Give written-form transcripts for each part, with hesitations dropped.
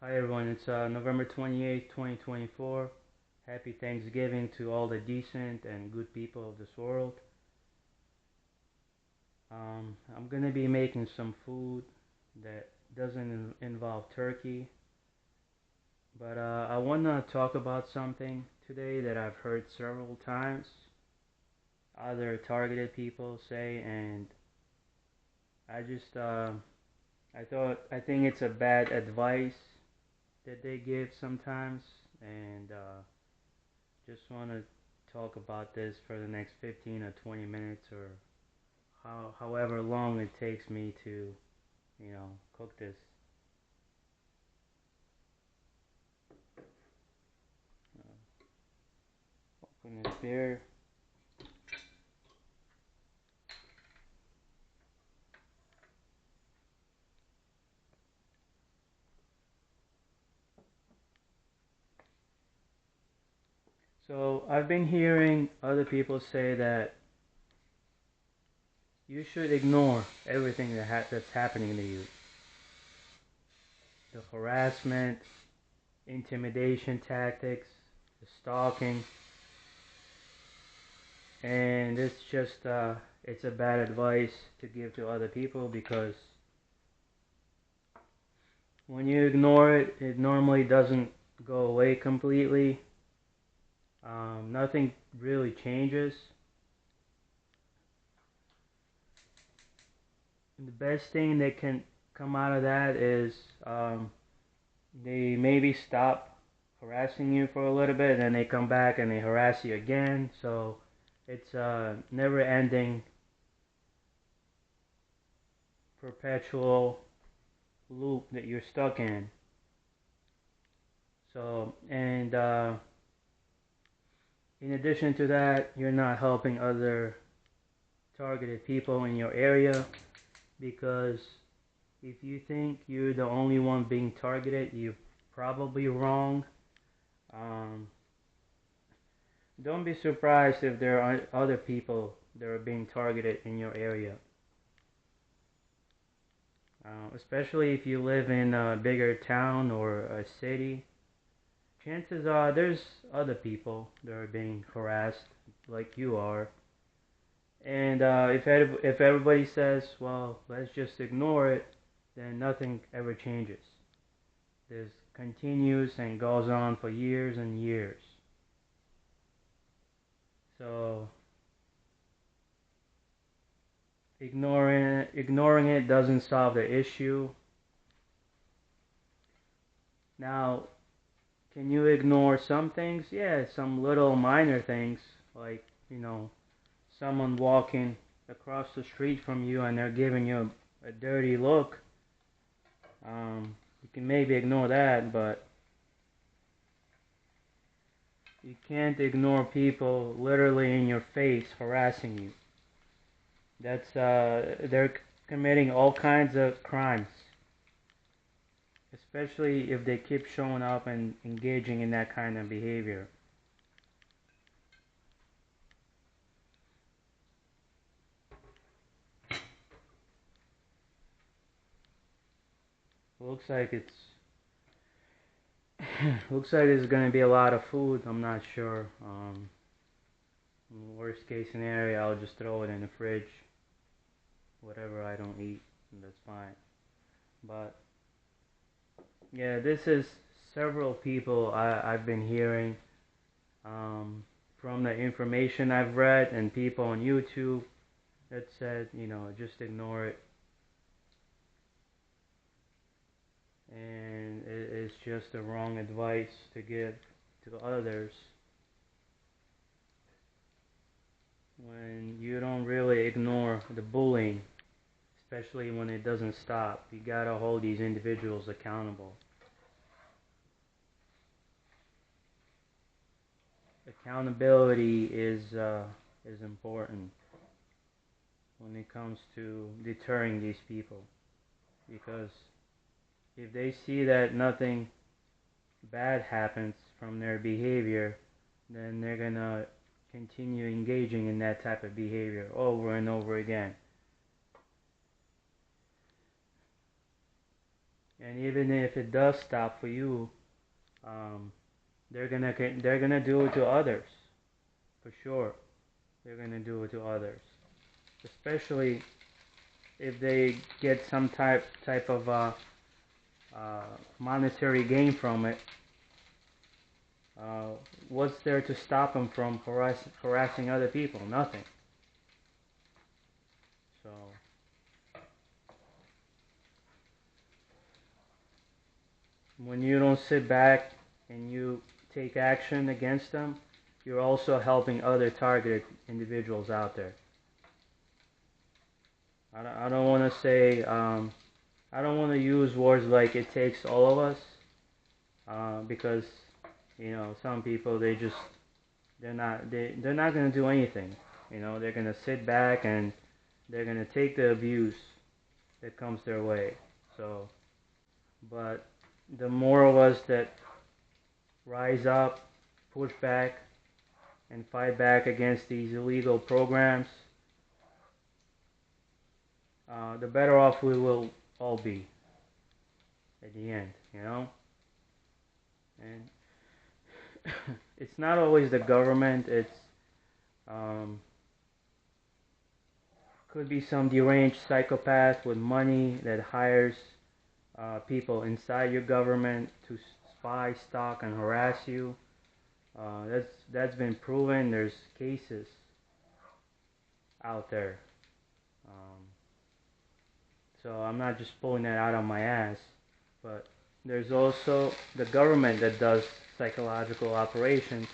Hi everyone, it's November 28th, 2024. Happy Thanksgiving to all the decent and good people of this world. I'm gonna be making some food that doesn't involve turkey, but I wanna talk about something today that I've heard several times other targeted people say, and I just I think it's a bad advice that they give sometimes, and just want to talk about this for the next 15 or 20 minutes, or however long it takes me to, cook this. Open this beer. So I've been hearing other people say that you should ignore everything that's happening to you. The harassment, intimidation tactics, the stalking, and it's a bad advice to give to other people because when you ignore it, it normally doesn't go away completely. Nothing really changes. The best thing that can come out of that is they maybe stop harassing you for a little bit, and then they come back and they harass you again. So it's a never-ending, perpetual loop that you're stuck in. So, and in addition to that, you're not helping other targeted people in your area, because if you think you're the only one being targeted, you're probably wrong. Um, don't be surprised if there are other people that are being targeted in your area. Especially if you live in a bigger town or a city, chances are there's other people that are being harassed like you are. And if everybody says, well, let's just ignore it, then nothing ever changes. This continues and goes on for years and years. So ignoring it doesn't solve the issue. Now, can you ignore some things? Yeah, some little minor things, like, someone walking across the street from you and they're giving you a dirty look. You can maybe ignore that, but you can't ignore people literally in your face harassing you. They're committing all kinds of crimes, especially if they keep showing up and engaging in that kind of behavior. Looks like it's looks like there's gonna be a lot of food. I'm not sure. Worst case scenario, I'll just throw it in the fridge. Whatever I don't eat, that's fine. But yeah, this is several people I've been hearing, from the information I've read and people on YouTube that said, just ignore it. And it is just the wrong advice to give to others when you don't really ignore the bullying, especially when it doesn't stop. You gotta hold these individuals accountable. Accountability is important when it comes to deterring these people, because if they see that nothing bad happens from their behavior, then they're gonna continue engaging in that type of behavior over and over again. And even if it does stop for you, um, they're gonna do it to others for sure. They're gonna do it to others, especially if they get some type of monetary gain from it. Uh, what's there to stop them from harassing other people? Nothing. So when you don't sit back and you take action against them, you're also helping other targeted individuals out there. I don't want to say, I don't want to use words like it takes all of us, because some people they're not gonna do anything. They're gonna sit back and they're gonna take the abuse that comes their way. So, but the more of us that rise up, push back, and fight back against these illegal programs, the better off we will all be at the end. And it's not always the government. It's um, could be some deranged psychopath with money that hires people inside your government to spy, stalk, and harass you. That's been proven. There's cases out there. Um, so I'm not just pulling that out of my ass, but there's also the government that does psychological operations,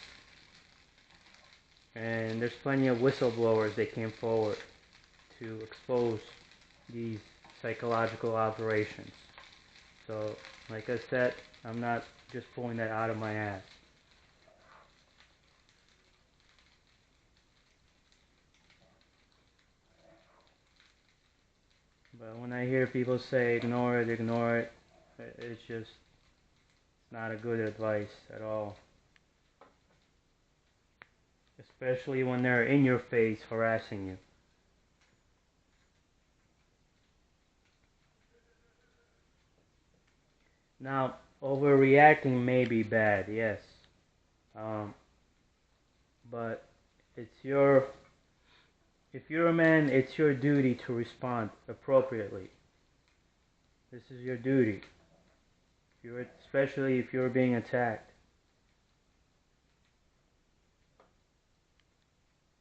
and there's plenty of whistleblowers that came forward to expose these psychological operations. So, like I said, I'm not just pulling that out of my ass. But when I hear people say ignore it, it's not a good advice at all. Especially when they're in your face harassing you. Now, overreacting may be bad, yes. Um, but it's your, if you're a man, it's your duty to respond appropriately. This is your duty. Especially if you're being attacked.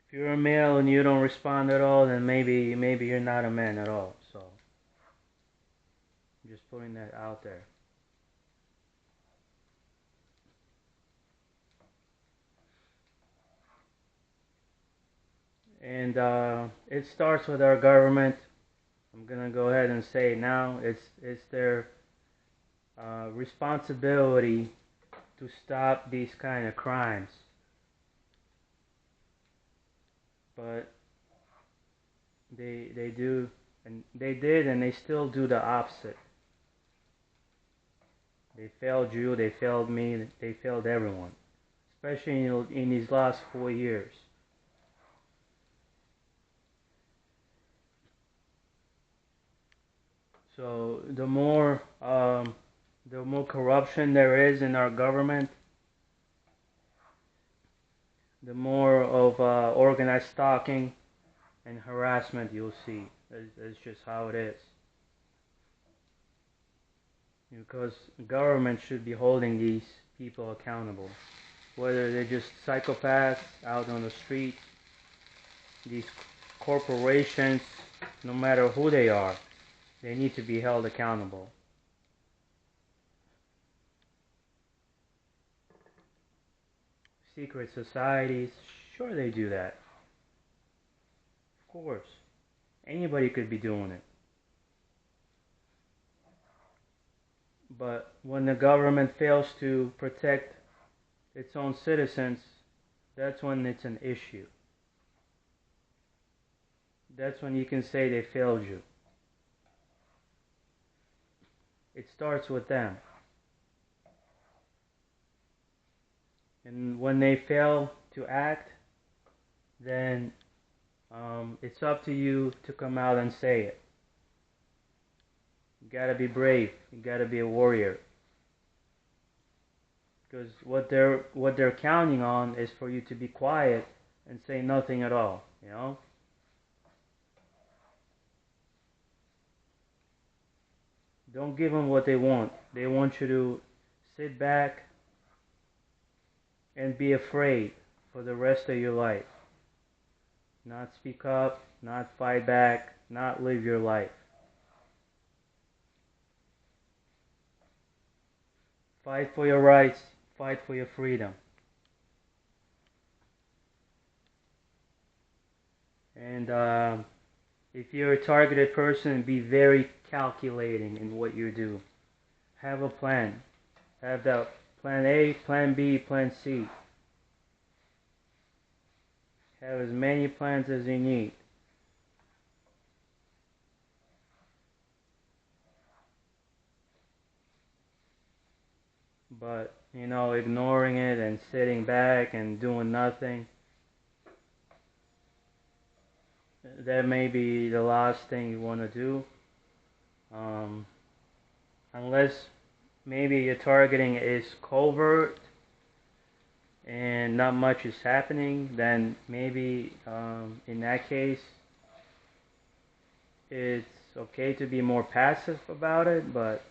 If you're a male and you don't respond at all, then maybe you're not a man at all. So, I'm just putting that out there. And it starts with our government. I'm gonna go ahead and say it now. It's their responsibility to stop these kind of crimes. But they do, and they did, and they still do the opposite. They failed you. They failed me. They failed everyone, especially in these last 4 years. So the more corruption there is in our government, the more of organized stalking and harassment you'll see. That's just how it is. Because government should be holding these people accountable. Whether they're just psychopaths out on the street, these corporations, no matter who they are, they need to be held accountable. Secret societies, sure they do that. Of course. Anybody could be doing it. But when the government fails to protect its own citizens, that's when it's an issue. That's when you can say they failed you. It starts with them. And when they fail to act, then it's up to you to come out and say it. You gotta be brave. You gotta be a warrior. Because what they're counting on is for you to be quiet and say nothing at all. You know. Don't give them what they want. They want you to sit back and be afraid for the rest of your life. Not speak up, not fight back, not live your life. Fight for your rights, fight for your freedom. And if you're a targeted person, be very calculating in what you do. Have a plan. Have that plan A, plan B, plan C. Have as many plans as you need. But, ignoring it and sitting back and doing nothing, that may be the last thing you want to do. Um, Unless maybe your targeting is covert and not much is happening, then maybe in that case it's okay to be more passive about it. But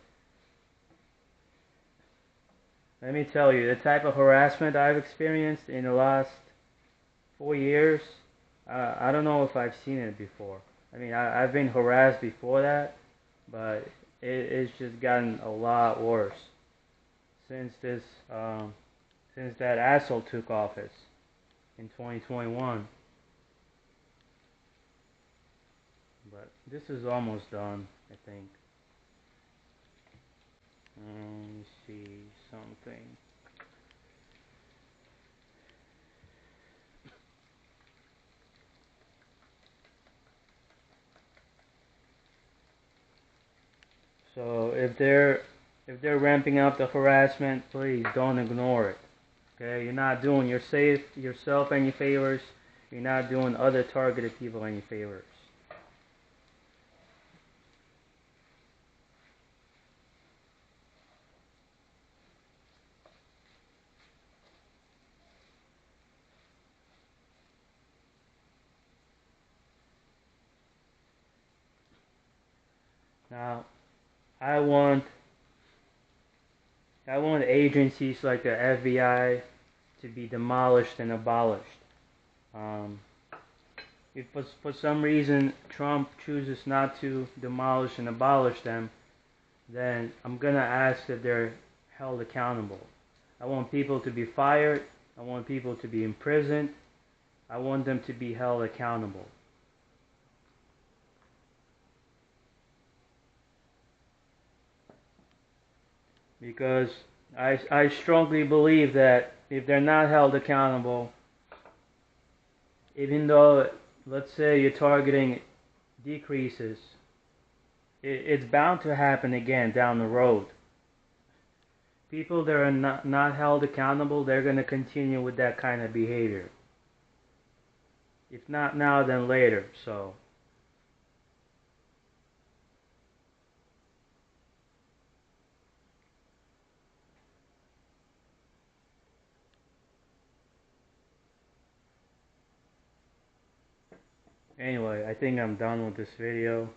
let me tell you, the type of harassment I've experienced in the last 4 years, I don't know if I've seen it before. I mean, I've been harassed before that, but it's just gotten a lot worse since since that asshole took office in 2021. But this is almost done, I think. Let me see something. So if they're ramping up the harassment, please don't ignore it. Okay, you're not doing yourself any favors. You're not doing other targeted people any favors. Now, I want I want agencies like the FBI to be demolished and abolished. Um, if for some reason Trump chooses not to demolish and abolish them, then I'm gonna ask that they're held accountable. I want people to be fired. I want people to be imprisoned. I want them to be held accountable. Because I strongly believe that if they're not held accountable, even though, let's say, your targeting decreases, it's bound to happen again down the road. People that are not held accountable, they're going to continue with that kind of behavior. If not now, then later. So, anyway, I think I'm done with this video.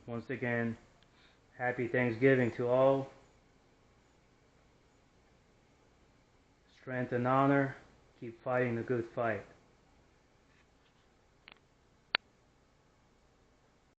Once again, happy Thanksgiving to all. Strength and honor. Keep fighting the good fight.